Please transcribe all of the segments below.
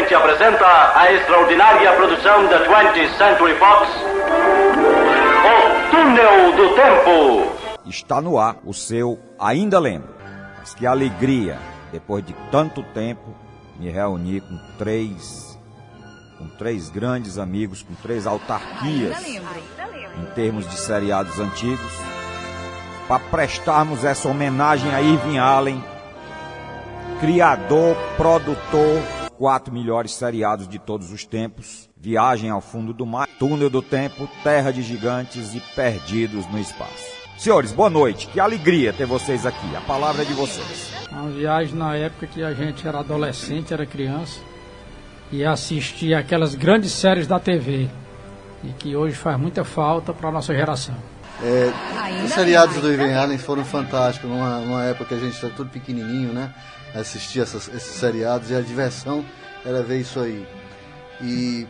cordialmente apresenta a extraordinária produção da 20th Century Fox, O Túnel do Tempo. Está no ar o seu Ainda Lembro. Mas que alegria, depois de tanto tempo, me reunir com três grandes amigos, com três autarquias, em termos de seriados antigos, para prestarmos essa homenagem a Irving Allen, criador, produtor, 4 melhores seriados de todos os tempos: Viagem ao Fundo do Mar, Túnel do Tempo, Terra de Gigantes e Perdidos no Espaço. Senhores, boa noite, que alegria ter vocês aqui, a palavra é de vocês. Uma viagem na época que a gente era adolescente, era criança, e assistia aquelas grandes séries da TV, e que hoje faz muita falta para a nossa geração. Os seriados do Irving Allen foram fantásticos, numa época que a gente era tudo pequenininho, né? Assistia esses seriados, e a diversão era ver isso aí. E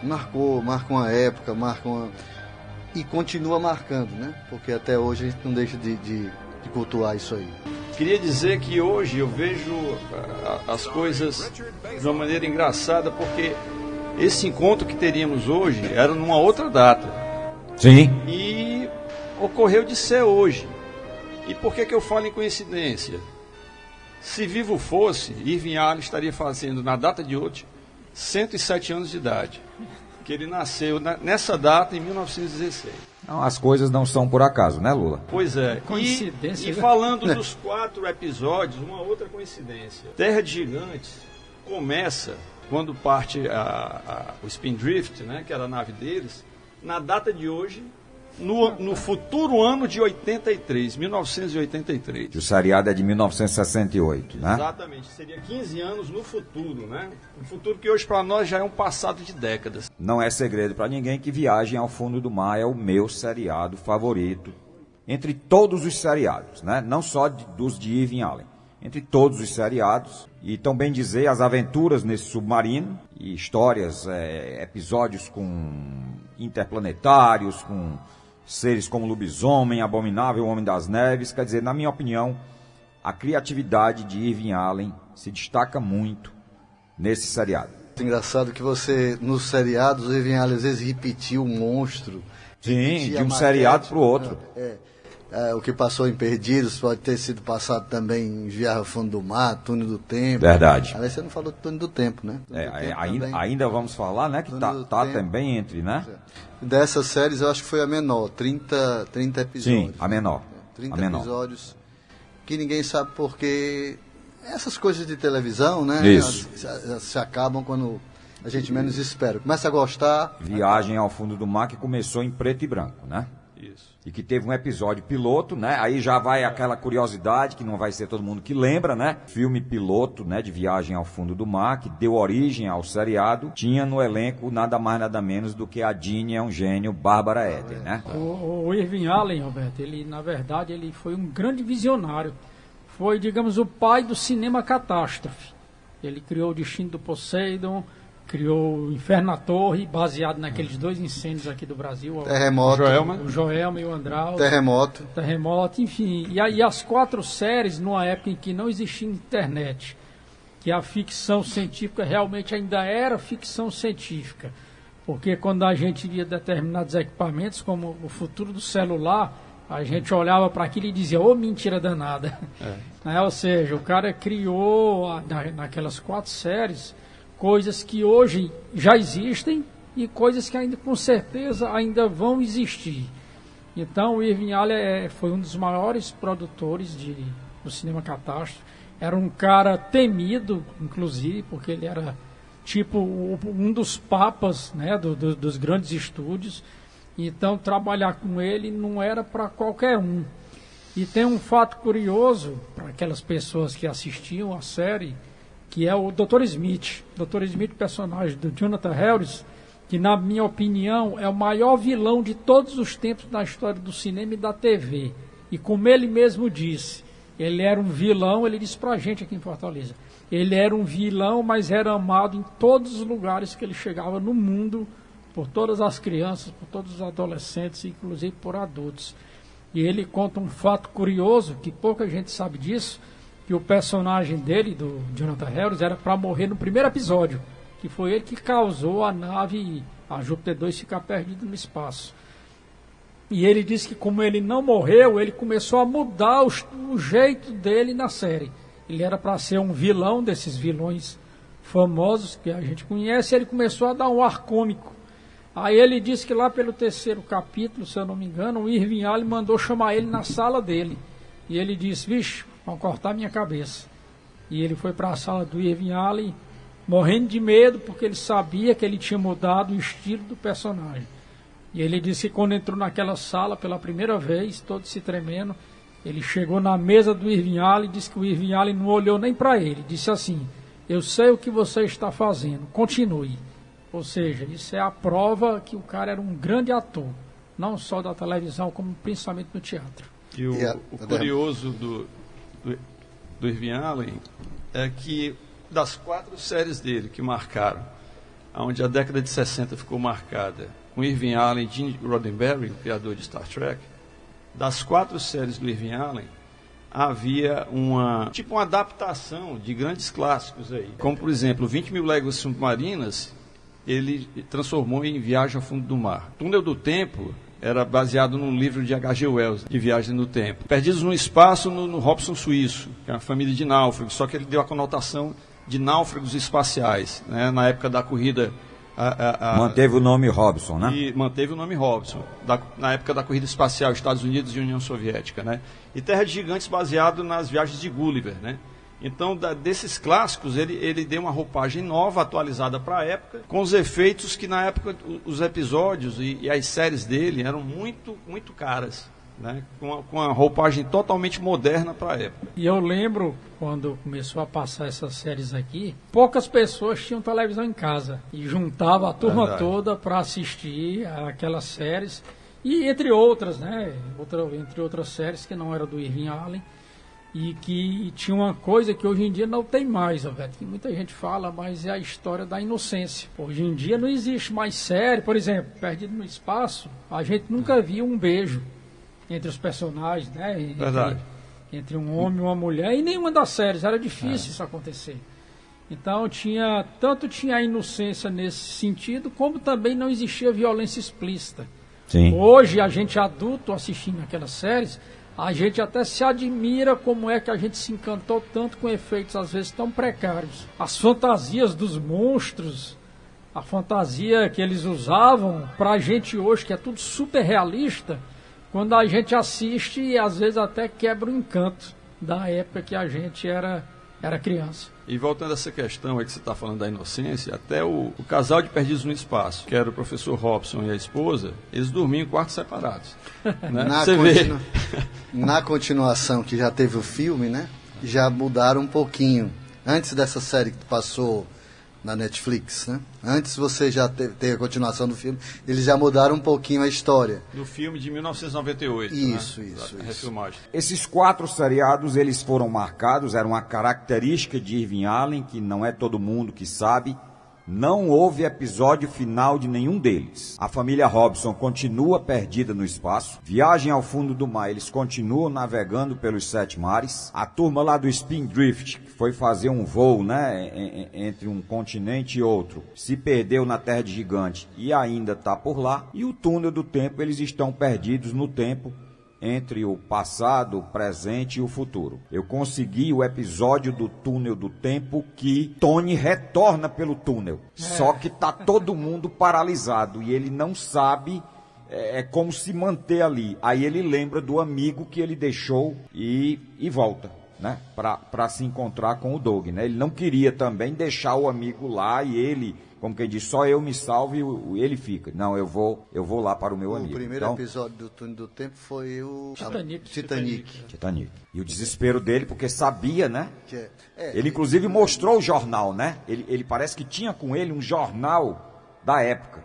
marcou uma época, e continua marcando, né? Porque até hoje a gente não deixa de cultuar isso aí. Queria dizer que hoje eu vejo as coisas de uma maneira engraçada, porque esse encontro que teríamos hoje era numa outra data. Sim. E ocorreu de ser hoje. E por que eu falo em coincidência? Se vivo fosse, Irving Allen estaria fazendo, na data de hoje, 107 anos de idade. Que ele nasceu nessa data, em 1916. Não, as coisas não são por acaso, né, Lula? Pois é. Coincidência. E falando dos 4 episódios, uma outra coincidência. Terra de Gigantes começa quando parte o Spindrift, né, que era a nave deles, na data de hoje, no futuro ano de 1983. O seriado é de 1968, né? Exatamente, seria 15 anos no futuro, né? Um futuro que hoje para nós já é um passado de décadas. Não é segredo para ninguém que Viagem ao Fundo do Mar é o meu seriado favorito, entre todos os seriados, né? Não só dos de Irving Allen, entre todos os seriados. E também dizer as aventuras nesse submarino, e histórias, episódios com interplanetários, com seres como Lobisomem, Abominável, Homem das Neves. Quer dizer, na minha opinião, a criatividade de Irving Allen se destaca muito nesse seriado. Engraçado que você, nos seriados, o Irving Allen às vezes repetiu um monstro. Sim, de um seriado para o outro. O que passou em Perdidos pode ter sido passado também em Viagem ao Fundo do Mar, Túnel do Tempo. Verdade. Aliás, você não falou do Túnel do Tempo, né? Ainda vamos falar, né? Que tá também entre, né? Dessas séries, eu acho que foi a menor, 30 episódios. Sim, a menor. 30 episódios, que ninguém sabe porque essas coisas de televisão, né? Isso. Elas se acabam quando a gente menos espera. Começa a gostar. Viagem ao Fundo do Mar, que começou em preto e branco, né? Isso. E que teve um episódio piloto, né? Aí já vai aquela curiosidade, que não vai ser todo mundo que lembra, né? Filme piloto, né? De Viagem ao Fundo do Mar, que deu origem ao seriado. Tinha no elenco nada mais, nada menos do que a Dini é um gênio, Bárbara Eden, né? O Irving Allen, Roberto, ele, na verdade, ele foi um grande visionário. Foi, digamos, o pai do cinema catástrofe. Ele criou o Destino do Poseidon, criou o Inferno na Torre, baseado naqueles 2 incêndios aqui do Brasil. Terremoto. O Joelma e o Andral. Terremoto, enfim. E aí as 4 séries, numa época em que não existia internet, que a ficção científica realmente ainda era ficção científica. Porque quando a gente via determinados equipamentos, como o futuro do celular, a gente olhava para aquilo e dizia, mentira danada. Ou seja, o cara criou, naquelas 4 séries, coisas que hoje já existem e coisas que ainda, com certeza, ainda vão existir. Então, o Irving Allen foi um dos maiores produtores do cinema catástrofe. Era um cara temido, inclusive, porque ele era tipo um dos papas, né, dos grandes estúdios. Então, trabalhar com ele não era para qualquer um. E tem um fato curioso para aquelas pessoas que assistiam a série, que é o Dr. Smith. Dr. Smith, personagem do Jonathan Harris, que, na minha opinião, é o maior vilão de todos os tempos na história do cinema e da TV. E como ele mesmo disse, ele era um vilão, ele disse pra gente aqui em Fortaleza, ele era um vilão, mas era amado em todos os lugares que ele chegava no mundo, por todas as crianças, por todos os adolescentes, inclusive por adultos. E ele conta um fato curioso, que pouca gente sabe disso, que o personagem dele, do Jonathan Harris, era para morrer no primeiro episódio. Ele que foi ele que causou a nave, a Júpiter 2, ficar perdida no espaço. E ele disse que como ele não morreu, ele começou a mudar o jeito dele na série. Ele era para ser um vilão desses vilões famosos que a gente conhece, e ele começou a dar um ar cômico. Aí ele disse que lá pelo 3º capítulo, se eu não me engano, o Irving Allen mandou chamar ele na sala dele. E ele disse, vixe, vão cortar minha cabeça. E ele foi para a sala do Irving Allen, morrendo de medo, porque ele sabia que ele tinha mudado o estilo do personagem. E ele disse que quando entrou naquela sala pela primeira vez, todo se tremendo, ele chegou na mesa do Irving Allen e disse que o Irving Allen não olhou nem para ele. Disse assim, eu sei o que você está fazendo, continue. Ou seja, isso é a prova que o cara era um grande ator, não só da televisão, como principalmente no teatro. E o curioso do Irving Allen é que das 4 séries dele que marcaram, onde a década de 60 ficou marcada, com Irving Allen e Gene Roddenberry, o criador de Star Trek, das 4 séries do Irving Allen, havia uma adaptação de grandes clássicos aí. Como, por exemplo, 20 Mil Léguas Submarinas, ele transformou em Viagem ao Fundo do Mar. Túnel do Tempo era baseado num livro de H.G. Wells, de Viagem no Tempo. Perdidos no Espaço, no Robson Suíço, que é uma família de náufragos, só que ele deu a conotação de náufragos espaciais, né, na época da corrida... Manteve o nome Robson, né? E manteve o nome Robson, na época da corrida espacial, Estados Unidos e União Soviética, né? E Terra de Gigantes baseado nas viagens de Gulliver, né? Então, desses clássicos, ele deu uma roupagem nova, atualizada para a época, com os efeitos que na época os episódios e as séries dele eram muito, muito caras, né? Com a roupagem totalmente moderna para a época. E eu lembro, quando começou a passar essas séries aqui, poucas pessoas tinham televisão em casa e juntava a turma toda para assistir aquelas séries, e entre outras, né? Entre outras séries que não eram do Irving Allen, e que tinha uma coisa que hoje em dia não tem mais, Alberto, que muita gente fala, mas é a história da inocência. Hoje em dia não existe mais série, por exemplo, Perdido no Espaço, a gente nunca viu um beijo entre os personagens, né? Entre um homem e uma mulher, e nenhuma das séries, era difícil isso acontecer. Então tanto tinha a inocência nesse sentido, como também não existia violência explícita. Sim. Hoje, a gente adulto assistindo aquelas séries, a gente até se admira como é que a gente se encantou tanto com efeitos às vezes tão precários. As fantasias dos monstros, a fantasia que eles usavam, pra gente hoje, que é tudo super realista, quando a gente assiste, às vezes até quebra o encanto da época que a gente era criança. E voltando a essa questão aí que você está falando da inocência, até o casal de Perdidos no Espaço, que era o professor Robson e a esposa, eles dormiam em quartos separados. Né? Na continuação, que já teve o filme, né? Já mudaram um pouquinho. Antes dessa série que passou na Netflix, né? Antes você já ter a continuação do filme, eles já mudaram um pouquinho a história. Do filme de 1998. Isso. Refilmagem. Esses 4 seriados, eles foram marcados, era uma característica de Irving Allen, que não é todo mundo que sabe. Não houve episódio final de nenhum deles. A família Robson continua perdida no espaço. Viagem ao Fundo do Mar, eles continuam navegando pelos 7 mares. A turma lá do Spindrift, que foi fazer um voo, né, entre um continente e outro, se perdeu na Terra de Gigante e ainda está por lá. E o Túnel do Tempo, eles estão perdidos no tempo, entre o passado, o presente e o futuro. Eu consegui o episódio do Túnel do Tempo que Tony retorna pelo túnel. Só que tá todo mundo paralisado e ele não sabe como se manter ali. Aí ele lembra do amigo que ele deixou e volta, né? Para se encontrar com o Doug, né? Ele não queria também deixar o amigo lá e ele, como quem diz, só eu me salvo e ele fica. Não, eu vou lá para o meu amigo. O primeiro episódio do Túnel do Tempo foi o Titanic. E o desespero dele, porque sabia, né? Ele inclusive mostrou o jornal, né? Ele parece que tinha com ele um jornal da época,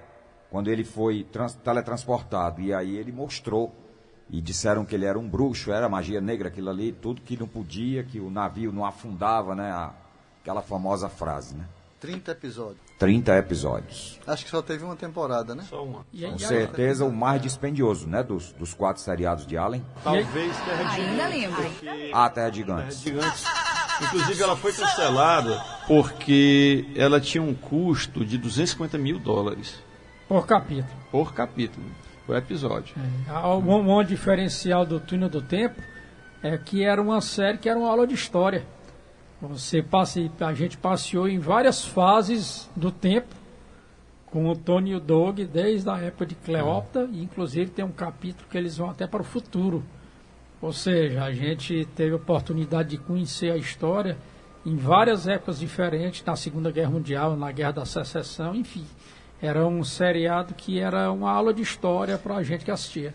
quando ele foi teletransportado. E aí ele mostrou. E disseram que ele era um bruxo, era magia negra, aquilo ali, tudo que não podia, que o navio não afundava, né? Aquela famosa frase, né? 30 episódios. 30 episódios. Acho que só teve uma temporada, né? Só uma. Com certeza o mais dispendioso, né? Dos 4 seriados de Allen. Talvez Terra de Ainda Gigantes. lembro. Terra de Gigantes. Terra de Gigantes Inclusive, ela foi cancelada porque ela tinha um custo de $250 mil. Por capítulo. Por capítulo, por episódio. Um diferencial do Túnel do Tempo é que era uma série que era uma aula de história. A gente passeou em várias fases do tempo com o Tony e o Doug, desde a época de Cleópatra, e inclusive tem um capítulo que eles vão até para o futuro. Ou seja, a gente teve a oportunidade de conhecer a história em várias épocas diferentes, na Segunda Guerra Mundial, na Guerra da Secessão, enfim. Era um seriado que era uma aula de história para a gente que assistia.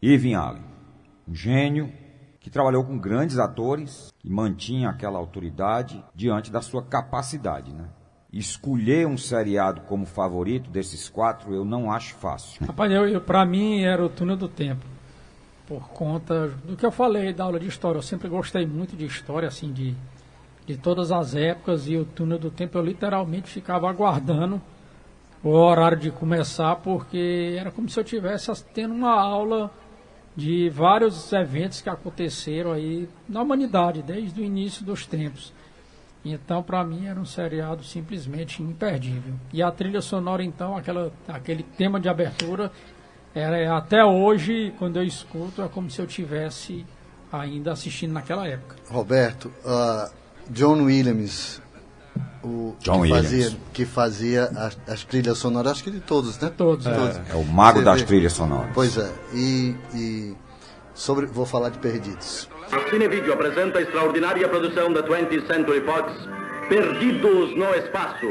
Irving Allen, um gênio que trabalhou com grandes atores e mantinha aquela autoridade diante da sua capacidade, né? Escolher um seriado como favorito desses 4 eu não acho fácil. Rapaz, para mim era o Túnel do Tempo. Por conta do que eu falei da aula de história. Eu sempre gostei muito de história, assim, de todas as épocas, e o Túnel do Tempo eu literalmente ficava aguardando o horário de começar, porque era como se eu estivesse tendo uma aula de vários eventos que aconteceram aí na humanidade, desde o início dos tempos. Então, para mim, era um seriado simplesmente imperdível. E a trilha sonora, então, aquele tema de abertura, até hoje, quando eu escuto, é como se eu estivesse ainda assistindo naquela época. Roberto, John Williams, que fazia as trilhas sonoras, acho que de todos, né? Todos. É o mago das trilhas sonoras. Pois é, vou falar de Perdidos. A Cinevídeo apresenta a extraordinária produção da 20th Century Fox, Perdidos no Espaço.